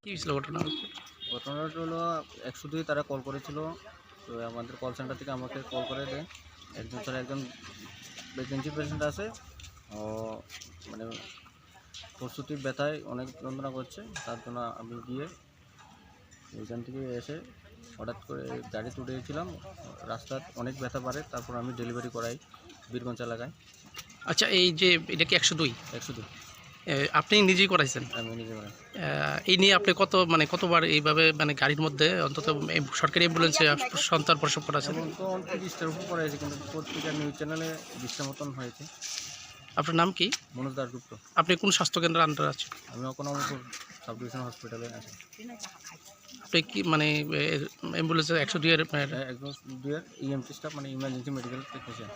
কি হয়েছিল ঘটনা? ঘটনাটা হলো 102 তারা কল করেছিল। তো আমাদের কল সেন্টার থেকে আমাকে কল করে দেয় একজন ভ্যাকেন্সি পেশেন্ট আছে, ও মানে প্রসূতির ব্যথায় অনেক যন্ত্রণা করছে। তার জন্য আমি গিয়ে ওইখান থেকে এসে হঠাৎ করে গাড়িতে উঠেছিলাম, রাস্তায় অনেক ব্যথা বাড়ে, তারপর আমি ডেলিভারি করাই বীরগঞ্জ এলাকায়। আচ্ছা, এই যে এটা কি 102? 102 আপনি নিজেই করাইছেন? আমি নিজে করাই। এই নিয়ে আপনি কতবার এইভাবে গাড়ির মধ্যে অন্তত সরকারি অ্যাম্বুলেন্সে সন্তান প্রসব করাছেন? এমন তো 30টার উপর করাইছে, কিন্তু পত্রিকা নিউজ চ্যানেলে 20টার মতন হয়েছে। আপনার নাম কি? মনোজ দাসগুপ্ত। আপনি কোন স্বাস্থ্যকেন্দ্রের আন্ডারে আছেন? আমি অকনমপুর সাব ডিভিশন হসপিটালে আছি। আপনি কি অ্যাম্বুলেন্সের 102 এর একদম 2 এর ইএমটি স্টাফ, মানে ইমার্জেন্সি মেডিকেল টেকনিশিয়ান।